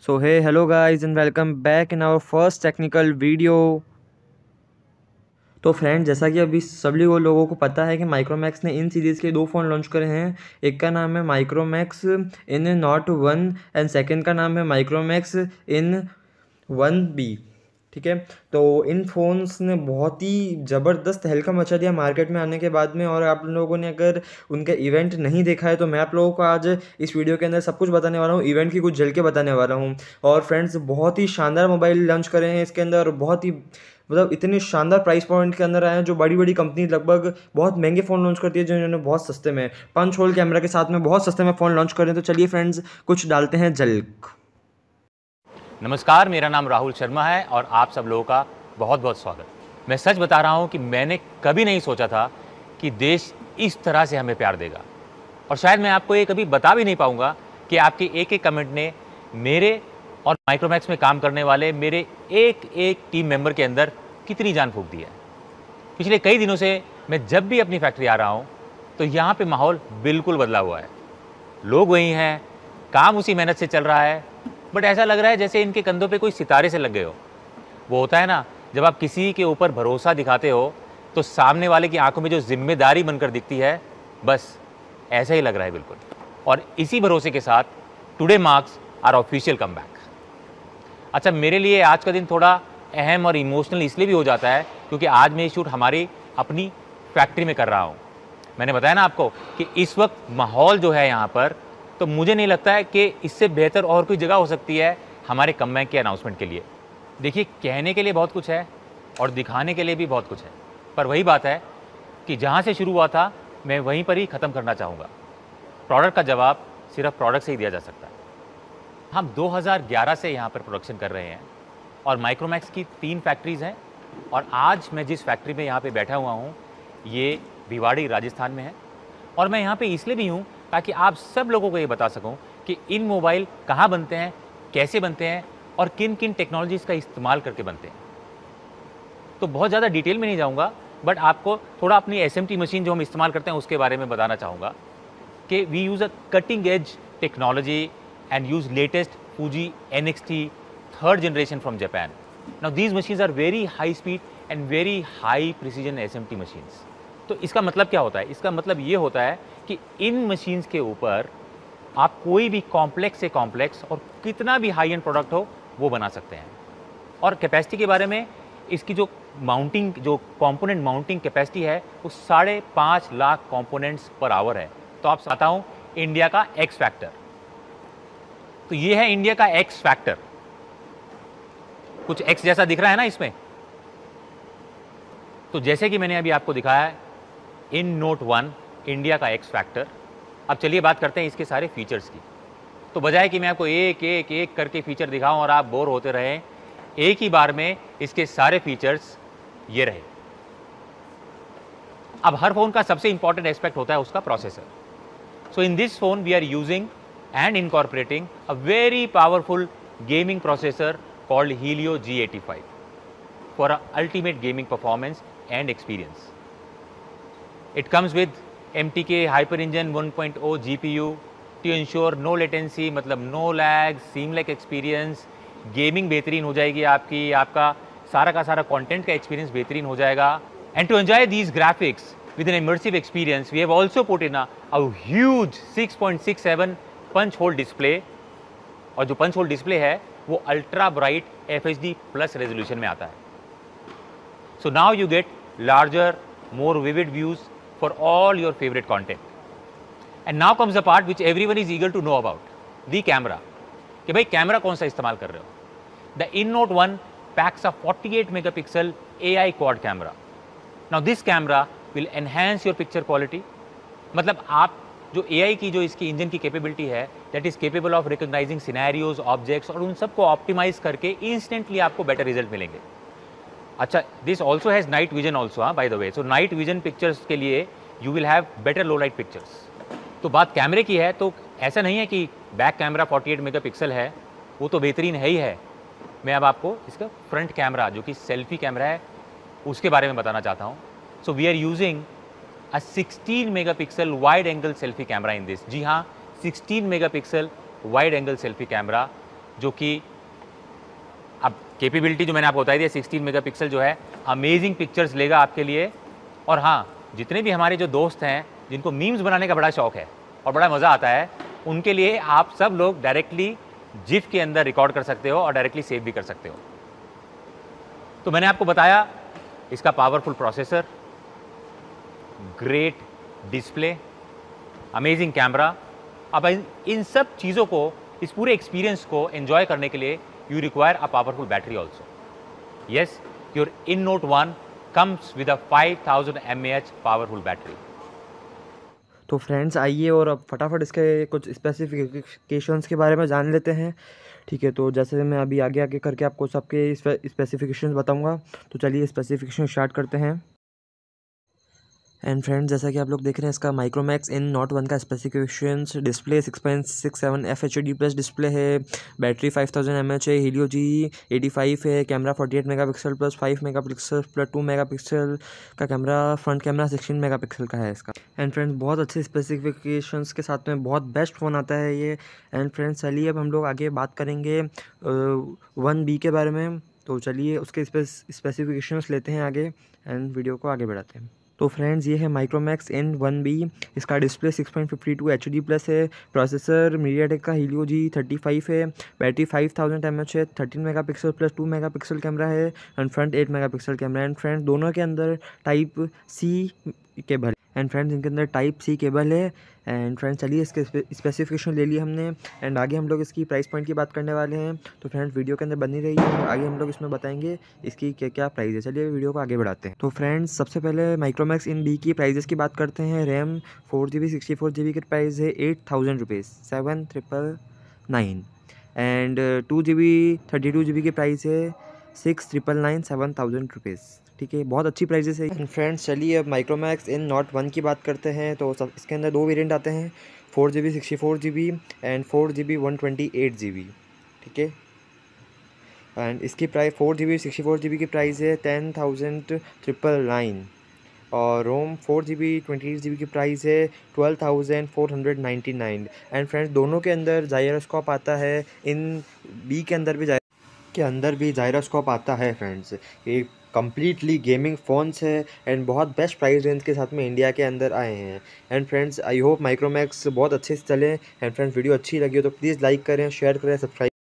So hey, hello guys and welcome back in our first technical video। तो friend, जैसा कि अभी सभी लोगों को पता है कि माइक्रोमैक्स ने इन सीरीज़ के दो फ़ोन लॉन्च करे हैं। एक का नाम है Micromax in not 1 and second का नाम है माइक्रोमैक्स इन 1B। ठीक है, तो इन फ़ोन्स ने बहुत ही ज़बरदस्त हल्का मचा दिया मार्केट में आने के बाद में। और आप लोगों ने अगर उनका इवेंट नहीं देखा है तो मैं आप लोगों को आज इस वीडियो के अंदर सब कुछ बताने वाला हूँ, इवेंट की कुछ झलकें बताने वाला हूँ। और फ्रेंड्स, बहुत ही शानदार मोबाइल लॉन्च करे हैं इसके अंदर, और बहुत ही मतलब इतने शानदार प्राइस पॉइंट के अंदर आए हैं जो बड़ी बड़ी कंपनी लगभग बहुत महंगे फ़ोन लॉन्च करती है, जो इन्होंने बहुत सस्ते में पंच होल कैमरा के साथ में बहुत सस्ते में फ़ोन लॉन्च कर रहे हैं। तो चलिए फ्रेंड्स, कुछ डालते हैं झलक। नमस्कार, मेरा नाम राहुल शर्मा है और आप सब लोगों का बहुत बहुत स्वागत। मैं सच बता रहा हूँ कि मैंने कभी नहीं सोचा था कि देश इस तरह से हमें प्यार देगा, और शायद मैं आपको ये कभी बता भी नहीं पाऊँगा कि आपके एक एक कमेंट ने मेरे और माइक्रोमैक्स में काम करने वाले मेरे एक एक टीम मेंबर के अंदर कितनी जान फूंक दी है। पिछले कई दिनों से मैं जब भी अपनी फैक्ट्री आ रहा हूँ तो यहाँ पे माहौल बिल्कुल बदला हुआ है। लोग वही हैं, काम उसी मेहनत से चल रहा है, बट ऐसा लग रहा है जैसे इनके कंधों पे कोई सितारे से लग गए हो। वो होता है ना, जब आप किसी के ऊपर भरोसा दिखाते हो तो सामने वाले की आंखों में जो जिम्मेदारी बनकर दिखती है, बस ऐसा ही लग रहा है बिल्कुल। और इसी भरोसे के साथ today marks our official comeback. अच्छा, मेरे लिए आज का दिन थोड़ा अहम और इमोशनल इसलिए भी हो जाता है क्योंकि आज मैं ये शूट हमारी अपनी फैक्ट्री में कर रहा हूँ। मैंने बताया ना आपको कि इस वक्त माहौल जो है यहाँ पर, तो मुझे नहीं लगता है कि इससे बेहतर और कोई जगह हो सकती है हमारे कमबैक के अनाउंसमेंट के लिए। देखिए, कहने के लिए बहुत कुछ है और दिखाने के लिए भी बहुत कुछ है, पर वही बात है कि जहाँ से शुरू हुआ था मैं वहीं पर ही ख़त्म करना चाहूँगा। प्रोडक्ट का जवाब सिर्फ प्रोडक्ट से ही दिया जा सकता है। हम 2011 से यहाँ पर प्रोडक्शन कर रहे हैं और माइक्रोमैक्स की 3 फैक्ट्रीज़ हैं, और आज मैं जिस फैक्ट्री में यहाँ पे बैठा हुआ हूँ ये भिवाड़ी राजस्थान में है। और मैं यहाँ पे इसलिए भी हूँ ताकि आप सब लोगों को ये बता सकूँ कि इन मोबाइल कहाँ बनते हैं, कैसे बनते हैं और किन किन टेक्नोलॉजीज़ का इस्तेमाल करके बनते हैं। तो बहुत ज़्यादा डिटेल में नहीं जाऊँगा, बट आपको थोड़ा अपनी SMT मशीन जो हम इस्तेमाल करते हैं उसके बारे में बताना चाहूँगा कि we use a cutting edge technology and use latest Fuji NXT 3rd generation from Japan. Now these machines are very high speed and very high precision SMT machines. तो इसका मतलब क्या होता है? इसका मतलब ये होता है कि इन मशीन्स के ऊपर आप कोई भी कॉम्प्लेक्स से कॉम्प्लेक्स और कितना भी हाई एंड प्रोडक्ट हो वो बना सकते हैं। और कैपेसिटी के बारे में, इसकी जो माउंटिंग, जो कंपोनेंट माउंटिंग कैपेसिटी है वो 5.5 लाख कंपोनेंट्स पर आवर है। तो आप बताता हूँ इंडिया का एक्स फैक्टर। तो ये है इंडिया का एक्स फैक्टर। कुछ एक्स जैसा दिख रहा है ना इसमें। तो जैसे कि मैंने अभी आपको दिखाया है, इन नोट 1 इंडिया का एक्स फैक्टर। अब चलिए बात करते हैं इसके सारे फीचर्स की। तो बजाय कि मैं आपको एक एक एक करके फीचर दिखाऊं और आप बोर होते रहें, एक ही बार में इसके सारे फीचर्स ये रहे। अब हर फोन का सबसे इंपॉर्टेंट एस्पेक्ट होता है उसका processor. So in this phone we are using and incorporating a very powerful gaming processor called Helio G85 for a ultimate gaming performance and experience. It comes with MTK Hyper Engine 1.0 GPU to ensure no latency, मतलब no lag, seamless experience। Gaming बेहतरीन हो जाएगी आपका सारा का सारा content का experience बेहतरीन हो जाएगा। And to enjoy these graphics with an immersive experience, we have also put in a huge 6.67 punch hole display. और जो पंच होल डिस्प्ले है वो ultra bright FHD plus resolution में आता है। So now you get larger, more vivid views for all your favourite content. And now comes the part which everyone is eager to know about, the camera. कि भाई camera कौन सा इस्तेमाल कर रहे हो। The in note 1 packs a 48 megapixel AI quad camera. Now this camera will enhance your picture quality. मतलब आप जो AI की जो इसकी इंजन की कैपेबिलिटी है, that is capable of recognising scenarios, objects, और उन सबको ऑप्टिमाइज करके इंस्टेंटली आपको बेटर रिजल्ट मिलेंगे। अच्छा, this also has night vision also, by the way. So night vision pictures के लिए you will have better low light pictures. तो बात कैमरे की है, तो ऐसा नहीं है कि बैक कैमरा 48 मेगापिक्सल है, वो तो बेहतरीन है ही है। मैं अब आपको इसका फ्रंट कैमरा जो कि सेल्फी कैमरा है उसके बारे में बताना चाहता हूँ। So we are using a 16 megapixel wide angle selfie camera in this. जी हाँ, 16 megapixel wide angle selfie camera जो कि अब कैपेबिलिटी जो मैंने आपको बताई थी 16 मेगापिक्सल जो है अमेजिंग पिक्चर्स लेगा आपके लिए। और हाँ, जितने भी हमारे जो दोस्त हैं जिनको मीम्स बनाने का बड़ा शौक है और बड़ा मज़ा आता है, उनके लिए आप सब लोग डायरेक्टली जिफ के अंदर रिकॉर्ड कर सकते हो और डायरेक्टली सेव भी कर सकते हो। तो मैंने आपको बताया इसका powerful processor, great display, amazing camera. अब इन सब चीज़ों को, इस पूरे एक्सपीरियंस को एंजॉय करने के लिए you require a powerful battery also. Yes, your InNote 1 comes with a 5000 mAh powerful battery. तो फ्रेंड्स आइए और अब फटाफट इसके कुछ स्पेसिफिकेशंस के बारे में जान लेते हैं। ठीक है, तो जैसे मैं अभी आगे आगे करके आपको सबके स्पेसिफिकेशंस बताऊंगा, तो चलिए स्पेसिफिकेशन स्टार्ट करते हैं। एंड फ्रेंड्स, जैसा कि आप लोग देख रहे हैं, इसका माइक्रोमैक्स इन नॉट 1 का specifications, display 6.67 FHD plus display है, बैटरी 5000 mAh है, हीलियो G85 है, camera 48 megapixel plus 5 megapixel plus 2 megapixel का कैमरा, फ्रंट कैमरा 16 मेगापिक्सल का है इसका। एंड फ्रेंड्स, बहुत अच्छे स्पेसिफिकेशंस के साथ में बहुत बेस्ट फ़ोन आता है ये। एंड फ्रेंड्स, चलिए अब हम लोग आगे बात करेंगे 1B के बारे में। तो चलिए उसके स्पेसिफिकेशंस लेते हैं आगे एंड वीडियो को आगे बढ़ाते हैं। तो फ्रेंड्स, ये है माइक्रोमैक्स इन 1B। इसका डिस्प्ले 6.52 HD प्लस है, प्रोसेसर मीडियाटेक का हीलियो G35 है, बैटरी 5000 mAh है, 13 मेगापिक्सल प्लस 2 मेगापिक्सल कैमरा है and front 8 megapixel camera. And friends, दोनों के अंदर type C cable and friends इनके अंदर टाइप सी केबल है। एंड फ्रेंड्स, चलिए इसके स्पेसिफिकेशन ले लिए हमने एंड आगे हम लोग इसकी प्राइस पॉइंट की बात करने वाले हैं। तो फ्रेंड्स, वीडियो के अंदर बनी रही है, आगे हम लोग इसमें बताएंगे इसकी क्या क्या प्राइस है। चलिए वीडियो को आगे बढ़ाते हैं। तो फ्रेंड्स, सबसे पहले माइक्रोमैक्स इन B की प्राइजेस की बात करते हैं। रैम 4GB 64GB की प्राइस है 8000 रुपीज़, 7999। एंड 2GB 32GB की प्राइस है 6999, 7000 रुपीज़। ठीक है, बहुत अच्छी प्राइजेस है। एंड फ्रेंड्स, चलिए अब माइक्रोमैक्स इन नॉट 1 की बात करते हैं। तो सब इसके अंदर दो वेरिएंट आते हैं, 4GB 64GB and 4GB 128GB। ठीक है, एंड इसकी प्राइस 4GB 64GB की प्राइस है 10,999 और रोम 4GB 28GB की प्राइस है 12,499। एंड फ्रेंड्स, दोनों के अंदर जायरोस्कोप आता है। इन B के अंदर भी जायरोस्कोप आता है। फ्रेंड्स, ये कम्प्लीटली गेमिंग फ़ोन्स है एंड बहुत बेस्ट प्राइस रेंज के साथ में इंडिया के अंदर आए हैं। And friends, I hope Micromax बहुत अच्छे से चले। एंड फ्रेंड्स, वीडियो अच्छी लगी हो तो प्लीज़ लाइक करें, शेयर करें, सब्सक्राइब